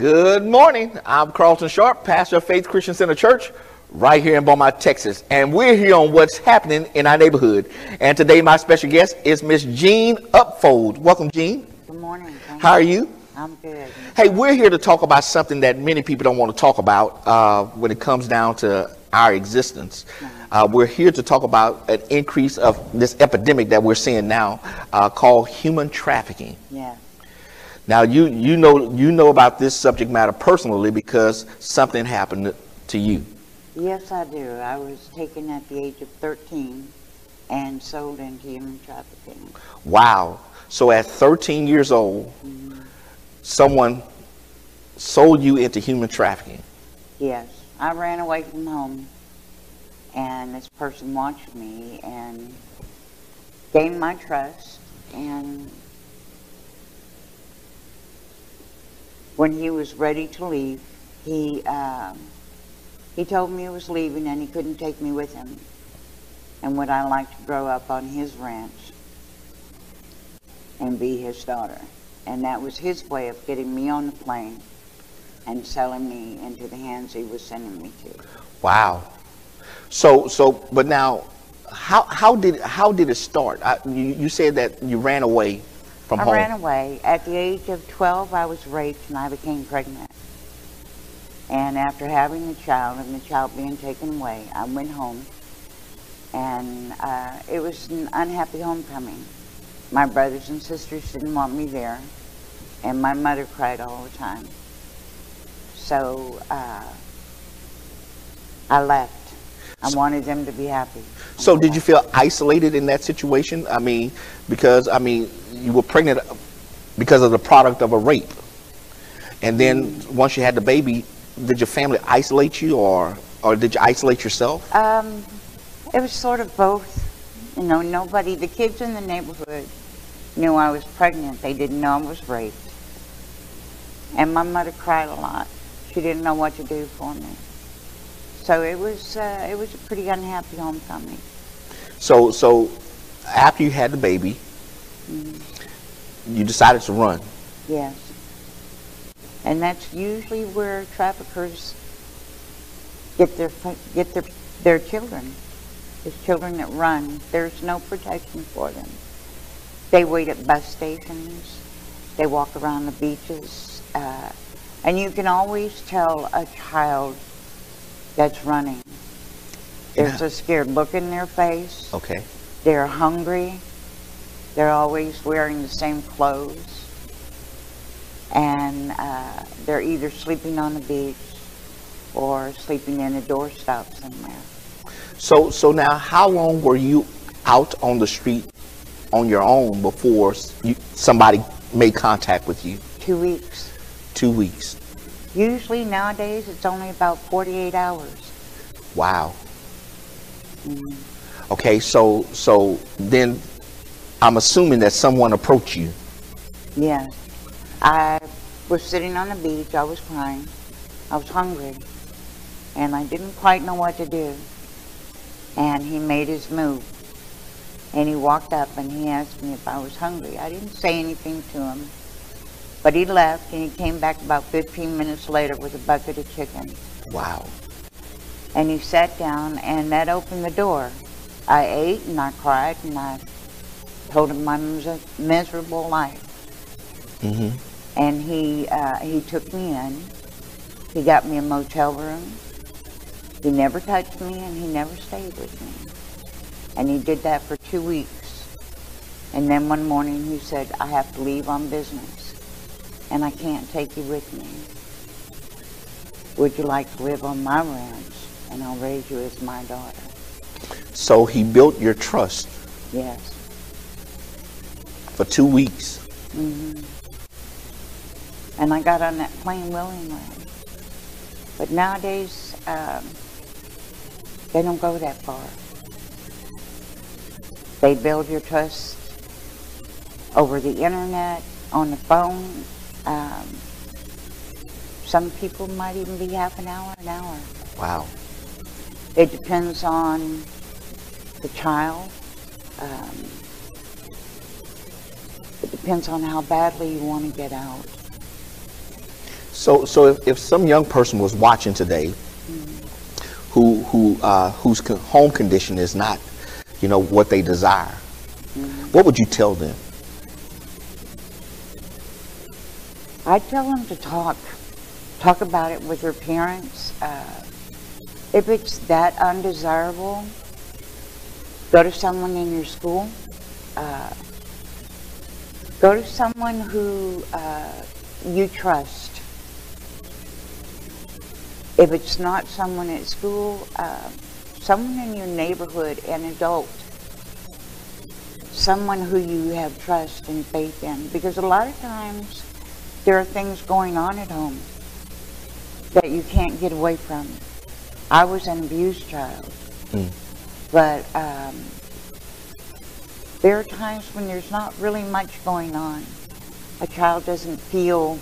Good morning. I'm Carlton Sharp, pastor of Faith Christian Center Church, right here in Beaumont, Texas. And we're here on what's happening in our neighborhood. And today my special guest is Miss Jean Upfold. Welcome, Jean. Good morning. How are you? I'm good. Hey, we're here to talk about something that many people don't want to talk about when it comes down to our existence. We're here to talk about an increase of this epidemic that we're seeing now called human trafficking. Yeah. Now, you know about this subject matter personally because something happened to you. Yes, I do. I was taken at the age of 13 and sold into human trafficking. Wow. So at 13 years old, someone sold you into human trafficking. Yes. I ran away from home, and this person watched me and gained my trust. And when he was ready to leave, he told me he was leaving and he couldn't take me with him, and would I like to grow up on his ranch and be his daughter. And that was his way of getting me on the plane and selling me into the hands he was sending me to. Wow. But now, how did it start? You said that you ran away from home. I ran away. At the age of 12, I was raped and I became pregnant. And after having the child and the child being taken away, I went home, and it was an unhappy homecoming. My brothers and sisters didn't want me there, and my mother cried all the time. So I left. I wanted them to be happy. So did you feel isolated in that situation? I mean, because you were pregnant because of the product of a rape. And then once you had the baby, did your family isolate you, or did you isolate yourself? It was sort of both. You know, the kids in the neighborhood knew I was pregnant. They didn't know I was raped. And my mother cried a lot. She didn't know what to do for me. So it was a pretty unhappy homecoming. So after you had the baby, you decided to run. Yes. And that's usually where traffickers get their children. There's children that run. There's no protection for them. They wait at bus stations. They walk around the beaches. And you can always tell a child that's running. There's a scared look in their face. Okay. They're hungry. They're always wearing the same clothes. And they're either sleeping on the beach or sleeping in a doorstop somewhere. So now, how long were you out on the street on your own before somebody made contact with you? 2 weeks. 2 weeks. Usually nowadays it's only about 48 hours. Wow. Okay, so then I'm assuming that someone approached you. Yes. I was sitting on the beach. I was crying. I was hungry. And I didn't quite know what to do. And he made his move. And he walked up and he asked me if I was hungry. I didn't say anything to him. But he left and he came back about 15 minutes later with a bucket of chicken. Wow. And he sat down and that opened the door. I ate and I cried and I told him my miserable life. Mm-hmm. And he took me in. He got me a motel room. He never touched me and he never stayed with me. And he did that for 2 weeks. And then one morning he said, I have to leave on business. And I can't take you with me. Would you like to live on my ranch? And I'll raise you as my daughter. So he built your trust. Yes. For 2 weeks. Mm-hmm. And I got on that plane willingly. But nowadays, they don't go that far. They build your trust over the internet, on the phone. Some people might even be half an hour. Wow. It depends on the child. It depends on how badly you want to get out. So if some young person was watching today, whose home condition is not, what they desire, what would you tell them? I tell them to talk about it with their parents. If it's that undesirable, go to someone in your school. Go to someone who you trust. If it's not someone at school, someone in your neighborhood, an adult, someone who you have trust and faith in. Because a lot of times there are things going on at home that you can't get away from. I was an abused child, but there are times when there's not really much going on. A child doesn't feel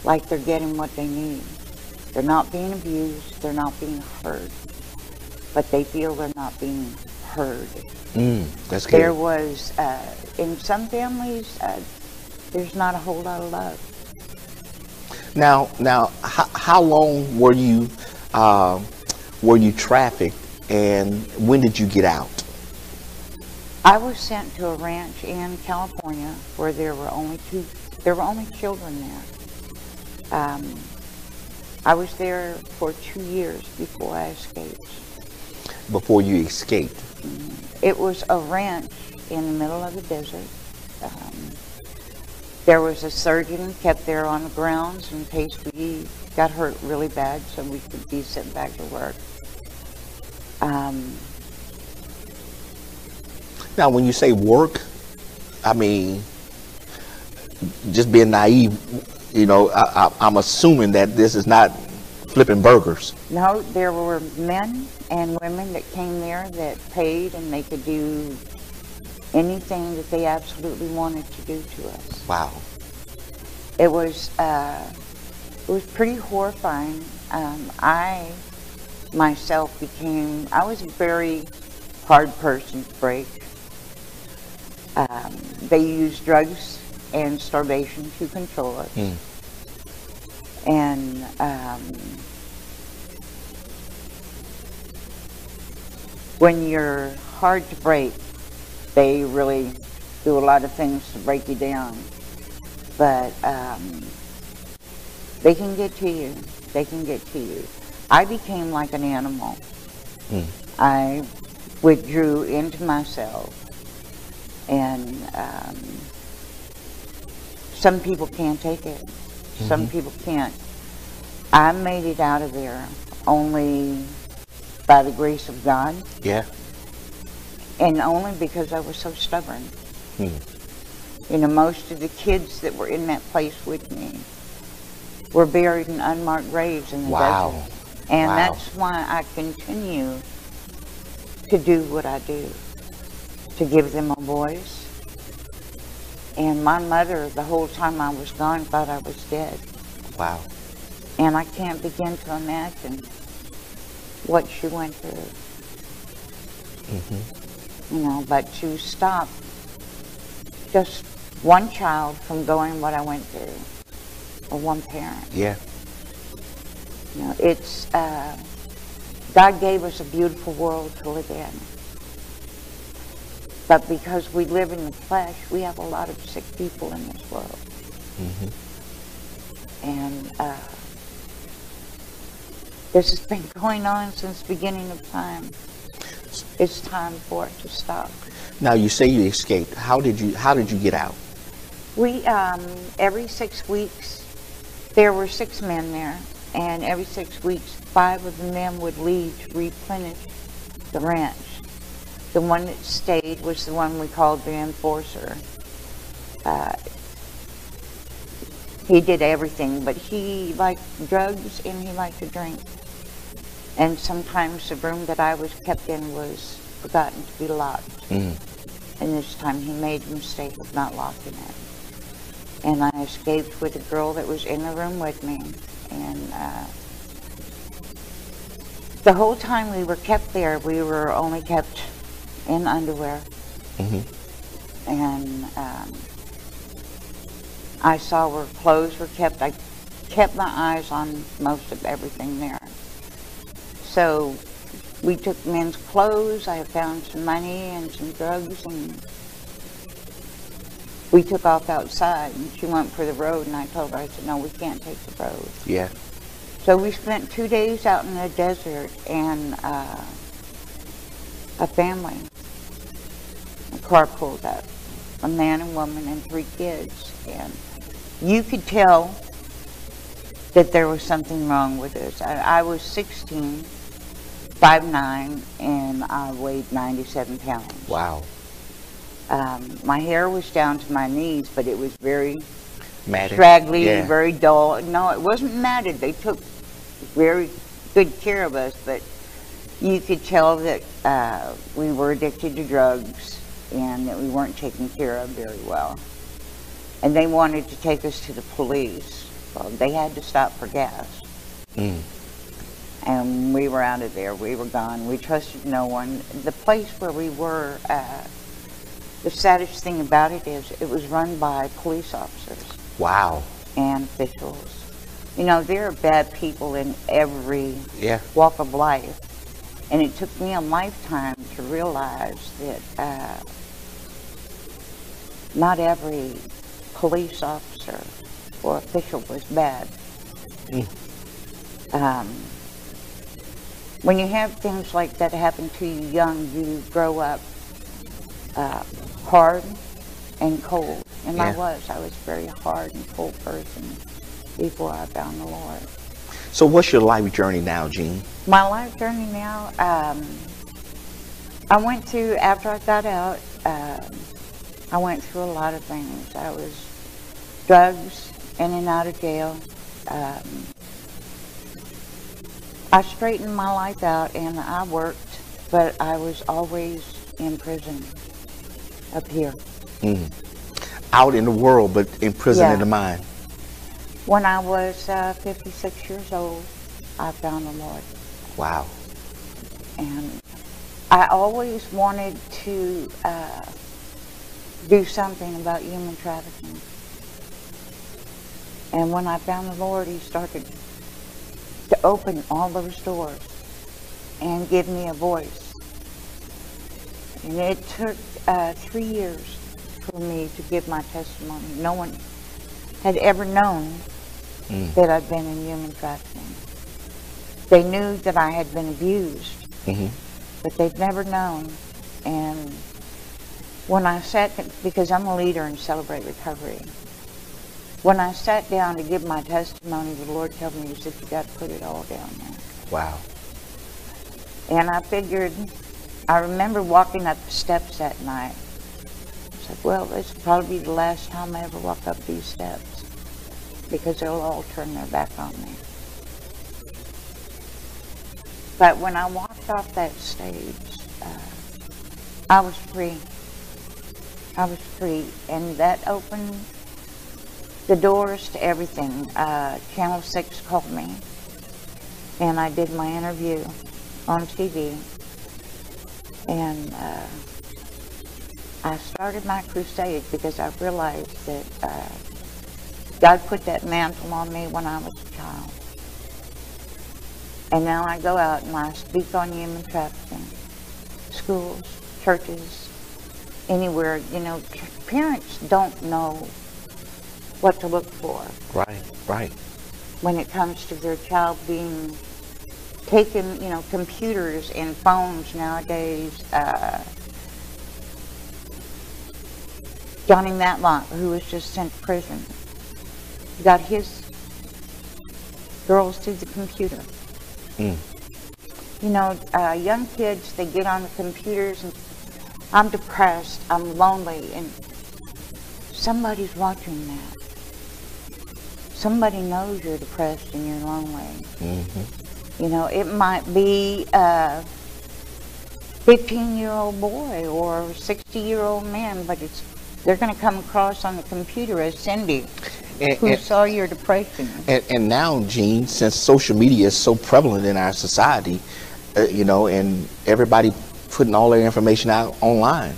like they're getting what they need. They're not being abused, they're not being hurt, but they feel they're not being heard. That's good. There was, in some families, there's not a whole lot of love. Now, how long were you trafficked, and when did you get out? I was sent to a ranch in California where there were only children there. I was there for 2 years before I escaped. Before you escaped? It was a ranch in the middle of the desert. There was a surgeon kept there on the grounds in case we got hurt really bad so we could be sent back to work. Now, when you say work, I mean, just being naive, I'm assuming that this is not flipping burgers. No, there were men and women that came there that paid, and they could do anything that they absolutely wanted to do to us. Wow. It was pretty horrifying. I myself I was a very hard person to break. They used drugs and starvation to control us. And when you're hard to break, they really do a lot of things to break you down. But they can get to you. They can get to you. I became like an animal. I withdrew into myself. And some people can't take it. Some people can't. I made it out of there only by the grace of God. Yeah. And only because I was so stubborn. Most of the kids that were in that place with me were buried in unmarked graves in the desert. And that's why I continue to do what I do, to give them a voice. And my mother, the whole time I was gone, thought I was dead. Wow. And I can't begin to imagine what she went through. But to stop just one child from going what I went through, or one parent. Yeah. It's, God gave us a beautiful world to live in. But because we live in the flesh, we have a lot of sick people in this world. And this has been going on since the beginning of time. It's time for it to stop. Now, you say you escaped. How did you get out? We, every 6 weeks, there were 6 men there, and every 6 weeks, 5 of the men would leave to replenish the ranch. The one that stayed was the one we called the enforcer. He did everything, but he liked drugs and he liked to drink. And sometimes the room that I was kept in was forgotten to be locked. And this time he made the mistake of not locking it. And I escaped with a girl that was in the room with me. And the whole time we were kept there, we were only kept in underwear. And I saw where clothes were kept. I kept my eyes on most of everything there. So we took men's clothes. I found some money and some drugs, and we took off outside. And she went for the road, and I told her, I said, no, we can't take the road. Yeah. So we spent 2 days out in the desert, and a family, a car pulled up, a man and woman and 3 kids, and you could tell that there was something wrong with us. I was 16, 5'9", and I weighed 97 pounds. Wow. My hair was down to my knees, but it was very Matted. straggly, Yeah. very dull. No, it wasn't matted. They took very good care of us, but you could tell that we were addicted to drugs and that we weren't taken care of very well. And they wanted to take us to the police. Well, they had to stop for gas. Mm. And we were out of there. We were gone. We trusted no one. The place where we were, the saddest thing about it is it was run by police officers. Wow. And officials. You know, there are bad people in every Yeah. walk of life. And it took me a lifetime to realize that not every police officer or official was bad. Mm. When you have things like that happen to you young, you grow up hard and cold. And Yeah. I was a very hard and cold person before I found the Lord. So what's your life journey now, Jean? My life journey now, I went through, after I got out, I went through a lot of things. I was drugs, in and out of jail. I straightened my life out and I worked, but I was always in prison up here. Mm. Out in the world, but in prison Yeah. in the mind. When I was 56 years old, I found the Lord. Wow. And I always wanted to do something about human trafficking. And when I found the Lord, He started to open all those doors and give me a voice. And it took 3 years for me to give my testimony. No one had ever known that I'd been in human trafficking. They knew that I had been abused, but they'd never known. And when I sat, because I'm a leader in Celebrate Recovery, when I sat down to give my testimony, the Lord told me, He said, you got to put it all down there. Wow. And I figured, I remember walking up the steps that night. I said, well, this will probably be the last time I ever walk up these steps, because they'll all turn their back on me. But when I walked off that stage, I was free. I was free, and that opened the doors to everything. Channel 6 called me, and I did my interview on TV, and I started my crusade because I realized that God put that mantle on me when I was a child. And now I go out and I speak on human trafficking. Schools, churches, anywhere. You know, parents don't know what to look for. Right, right. When it comes to their child being taken, you know, computers and phones nowadays. Johnny Matlock, who was just sent to prison, got his girls through the computer. You know, young kids, they get on the computers and I'm depressed, I'm lonely, and somebody's watching that. Somebody knows you're depressed and you're lonely. You know, it might be a 15-year-old boy or a 60-year-old man, but they're going to come across on the computer as Cindy, who saw your depression. And now, Jean, since social media is so prevalent in our society, you know, and everybody putting all their information out online,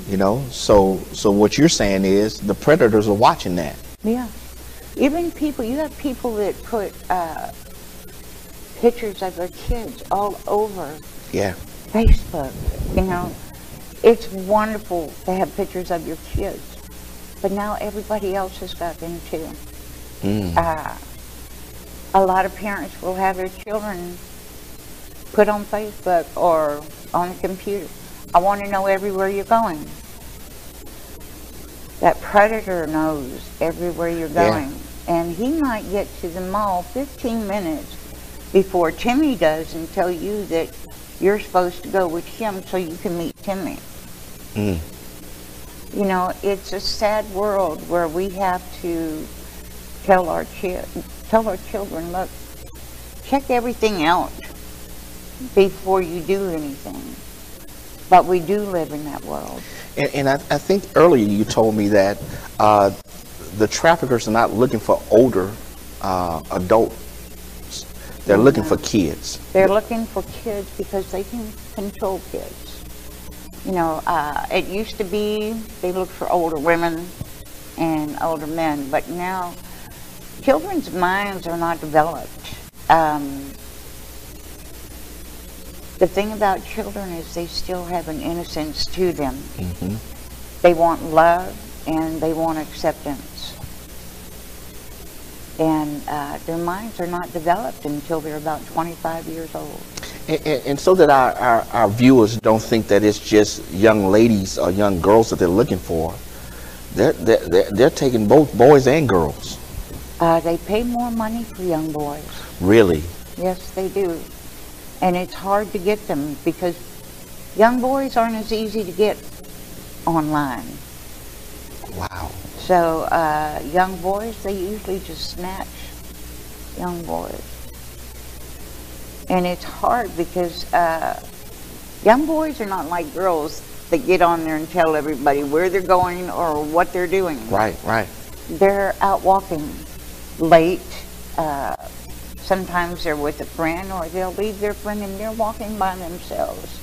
you know, so what you're saying is the predators are watching that. Yeah. Even people, you have people that put pictures of their kids all over Yeah. Facebook. You know, it's wonderful to have pictures of your kids, but now everybody else has got them too. A lot of parents will have their children put on Facebook or on the computer. I want to know everywhere you're going. That predator knows everywhere you're going. And he might get to the mall 15 minutes before Timmy does and tell you that you're supposed to go with him so you can meet Timmy. You know, it's a sad world where we have to tell our children, look, check everything out before you do anything. But we do live in that world. And I think earlier you told me that the traffickers are not looking for older adults. They're looking for kids. They're looking for kids because they can control kids. You know, it used to be they looked for older women and older men, but now children's minds are not developed. The thing about children is they still have an innocence to them. They want love and they want acceptance. And their minds are not developed until they're about 25 years old. And so that our viewers don't think that it's just young ladies or young girls that they're looking for, they're taking both boys and girls. They pay more money for young boys. Really? Yes, they do. And it's hard to get them because young boys aren't as easy to get online. Wow. So young boys, they usually just snatch young boys. And it's hard because young boys are not like girls that get on there and tell everybody where they're going or what they're doing. Right, right. They're out walking late. Sometimes they're with a friend, or they'll leave their friend and they're walking by themselves.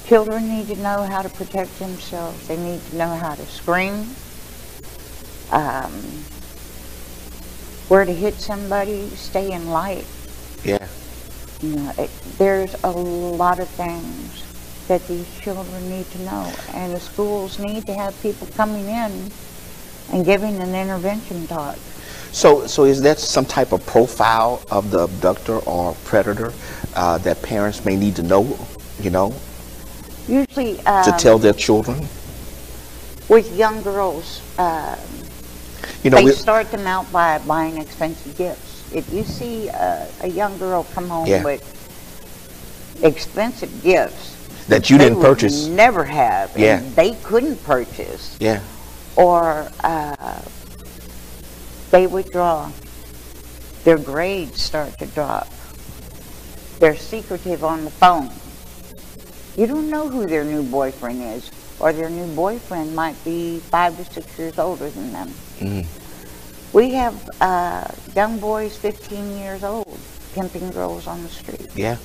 Children need to know how to protect themselves. They need to know how to scream, where to hit somebody, stay in light. Yeah. You know, there's a lot of things that these children need to know, and the schools need to have people coming in and giving an intervention talk. So is that some type of profile of the abductor or predator that parents may need to know, you know, usually to tell their children? With young girls, you know, they start them out by buying expensive gifts. If you see a young girl come home with expensive gifts that you didn't purchase, never have, and they couldn't purchase, or they withdraw, their grades start to drop, they're secretive on the phone. You don't know who their new boyfriend is, or their new boyfriend might be 5 to 6 years older than them. We have young boys 15 years old pimping girls on the street. Yeah.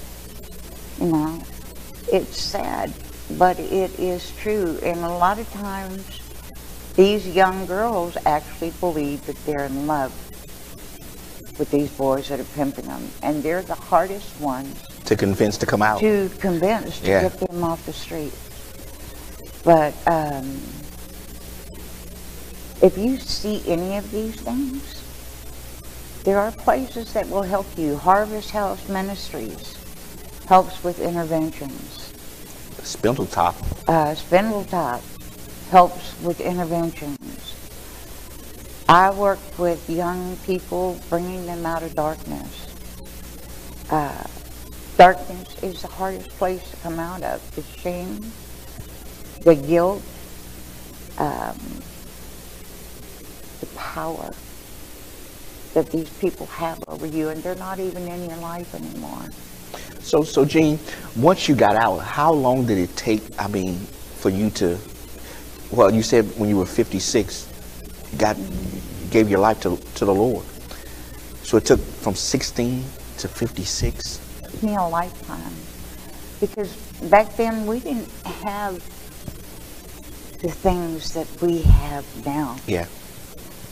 You know, it's sad, but it is true. And a lot of times, these young girls actually believe that they're in love with these boys that are pimping them. And they're the hardest ones to convince to come out. To convince to get them off the street. But if you see any of these things, there are places that will help you. Harvest House Ministries helps with interventions. Spindletop. Spindletop helps with interventions. I work with young people, bringing them out of darkness. Darkness is the hardest place to come out of. The shame, the guilt, the power that these people have over you, and they're not even in your life anymore. So Jean, once you got out, how long did it take, I mean, for you to, well, you said when you were 56, gave your life to the Lord. So it took from 16 to 56? It took me a lifetime. Because back then we didn't have the things that we have now. Yeah.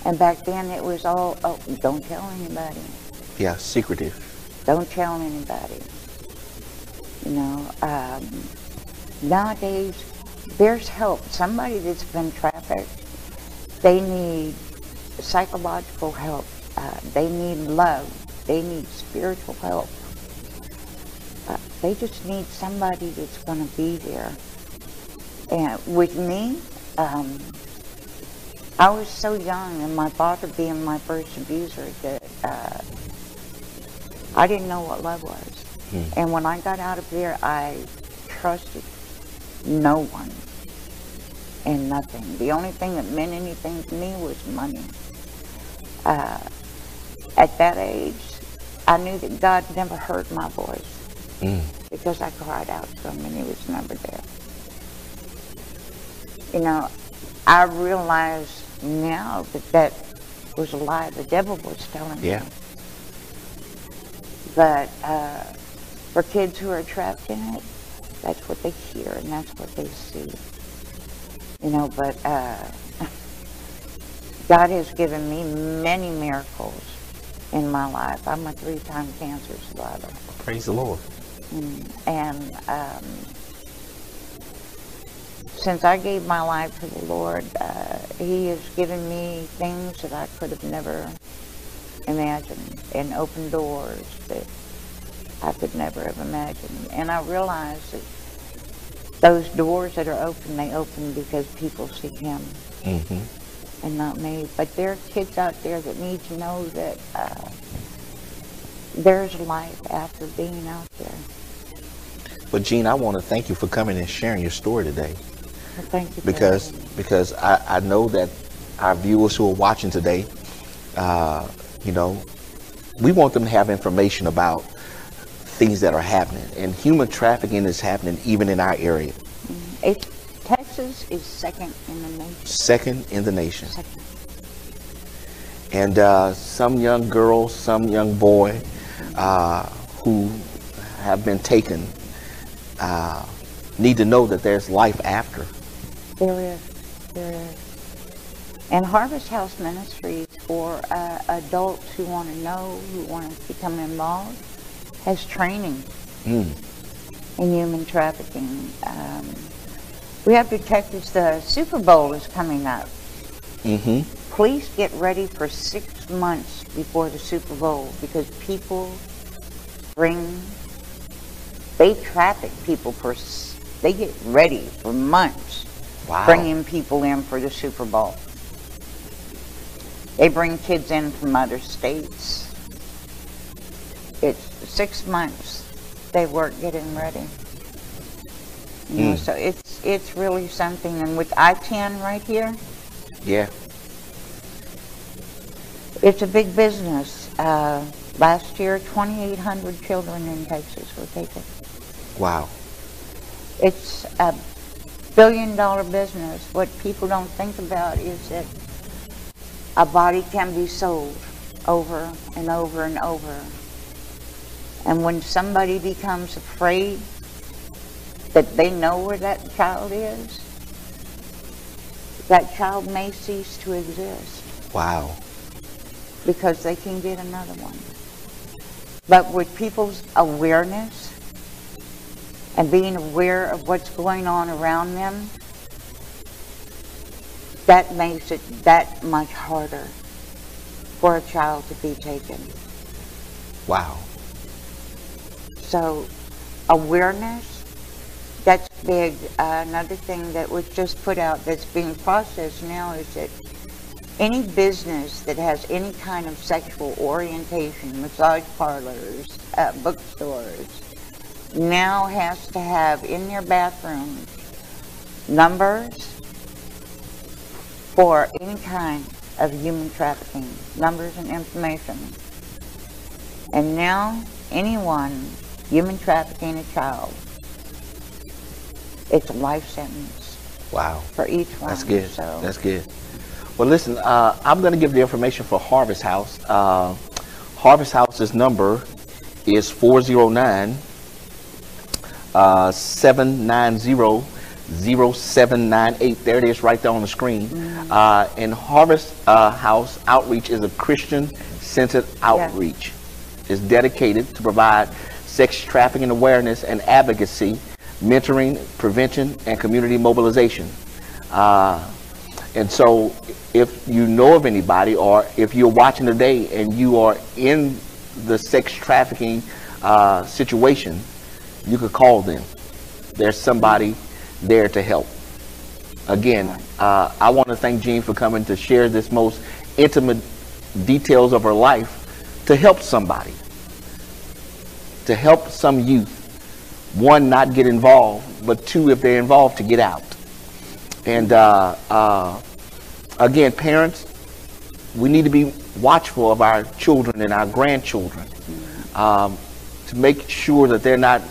And back then it was all, oh, don't tell anybody. Yeah, secretive. Don't tell anybody. You know, nowadays there's help. Somebody that's been trafficked, they need psychological help. They need love. They need spiritual help. They just need somebody that's going to be there. And with me, I was so young, and my father being my first abuser, that I didn't know what love was. And when I got out of there, I trusted no one and nothing. The only thing that meant anything to me was money. At that age, I knew that God never heard my voice because I cried out to him and he was never there. You know, I realize now that that was a lie the devil was telling me. But for kids who are trapped in it, that's what they hear and that's what they see. You know, but God has given me many miracles in my life. I'm a 3-time cancer survivor. Praise the Lord. And since I gave my life to the Lord, he has given me things that I could have never imagined and opened doors that I could never have imagined. And I realize that those doors that are open, they open because people see him and not me. But there are kids out there that need to know that there's life after being out there. But Jean, I want to thank you for coming and sharing your story today. Well, thank you. Because I know that our viewers who are watching today, you know, we want them to have information about things that are happening, and human trafficking is happening even in our area. Texas is second in the nation. Second in the nation. Second. And some young girl, some young boy who have been taken need to know that there's life after. There is. And Harvest House Ministries, for adults who want to know, who want to become involved, has training in human trafficking. We have detectives. The Super Bowl is coming up. Please get ready for 6 months before the Super Bowl, because people they traffic people they get ready for months. Wow. Bringing people in for the Super Bowl. They bring kids in from other states. It's 6 months they work getting ready. You know, so it's really something. And with I-10 right here, it's a big business. Last year, 2,800 children in Texas were taken. Wow. It's a billion-dollar business. What people don't think about is that a body can be sold over and over and over. And when somebody becomes afraid that they know where that child is, that child may cease to exist. Wow. Because they can get another one. But with people's awareness and being aware of what's going on around them, that makes it that much harder for a child to be taken. Wow. So, awareness, that's big. Another thing that was just put out that's being processed now is that any business that has any kind of sexual orientation, massage parlors, bookstores, now has to have in their bathrooms numbers for any kind of human trafficking, numbers and information. And now, anyone human trafficking a child, it's a life sentence. Wow. For each one. That's good. So. That's good. Well, listen, I'm going to give the information for Harvest House. Harvest House's number is 409-790-9999. 0798. There it is right there on the screen. And Harvest House Outreach is a Christian-centered outreach. It's dedicated to provide sex trafficking awareness and advocacy, mentoring, prevention, and community mobilization. And so if you know of anybody, or if you're watching today and you are in the sex trafficking situation, you could call them. There's somebody there to help. Again, I want to thank Jean for coming to share this most intimate details of her life to help somebody, to help some youth, one, not get involved, but two, if they're involved, to get out. And again, parents, we need to be watchful of our children and our grandchildren, to make sure that they're not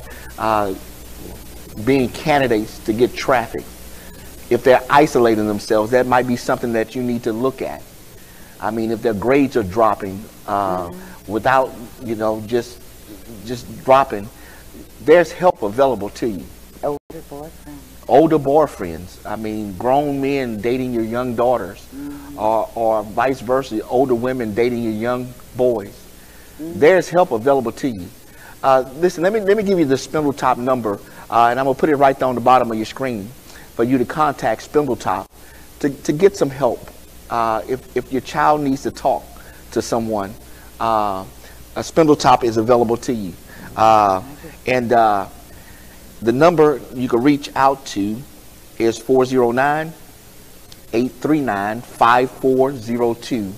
being candidates to get trafficked. If they're isolating themselves, that might be something that you need to look at. I mean, if their grades are dropping without, you know, just dropping, there's help available to you. Older boyfriends. I mean, grown men dating your young daughters, or vice versa, older women dating your young boys. There's help available to you. Listen, let me give you the Spindletop number, and I'm gonna put it right there on the bottom of your screen for you to contact Spindletop to get some help. If your child needs to talk to someone, a Spindletop is available to you. The number you can reach out to is 409-839-5402.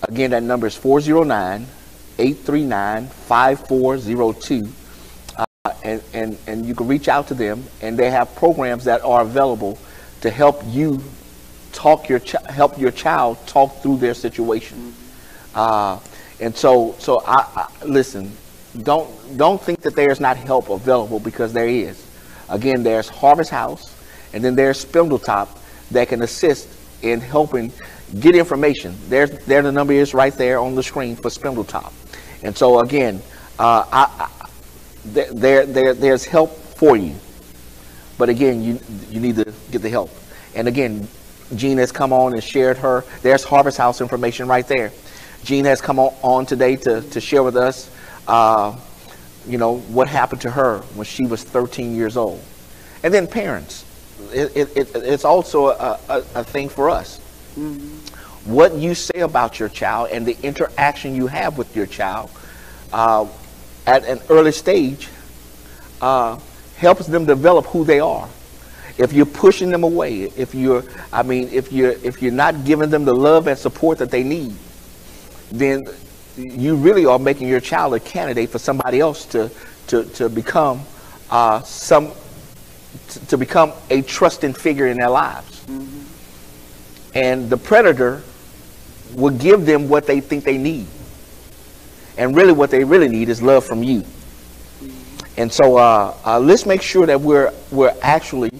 Again, that number is 409-839-5402. And you can reach out to them, and they have programs that are available to help you help your child talk through their situation. And so I listen. Don't think that there's not help available, because there is. Again, there's Harvest House, and then there's Spindletop that can assist in helping get information. There the number is right there on the screen for Spindletop. And so again, there's help for you. But again, you need to get the help. And again, Jean has come on and shared her. There's Harvest House information right there. Jean has come on today to share with us you know, what happened to her when she was 13 years old. And then parents, it's also a thing for us. What you say about your child and the interaction you have with your child at an early stage helps them develop who they are. If you're pushing them away, if you're not giving them the love and support that they need, then you really are making your child a candidate for somebody else to become to become a trusting figure in their lives. And the predator will give them what they think they need, and really what they really need is love from you. And so let's make sure that we're actually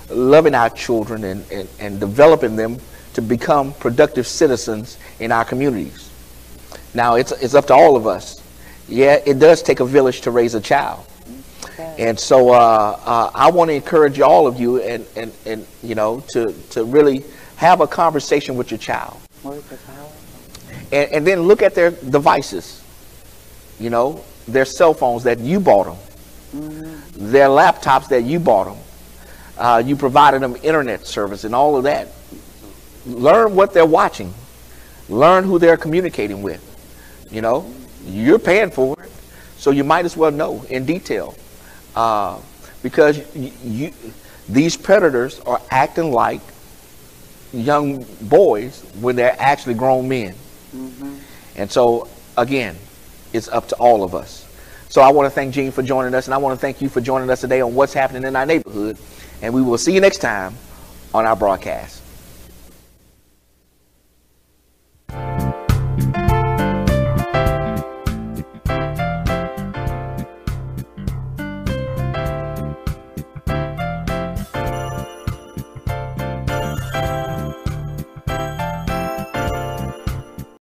loving our children and developing them to become productive citizens in our communities. Now, it's up to all of us. Yeah, it does take a village to raise a child. And so I want to encourage all of you and you know, to really have a conversation with your child. And then look at their devices, you know, their cell phones that you bought them, their laptops that you bought them. You provided them internet service and all of that. Learn what they're watching. Learn who they're communicating with. You know, you're paying for it, so you might as well know in detail, because these predators are acting like young boys when they're actually grown men. And so, again, it's up to all of us. So I want to thank Jean for joining us, and I want to thank you for joining us today on What's Happening in Our Neighborhood, and we will see you next time on our broadcast.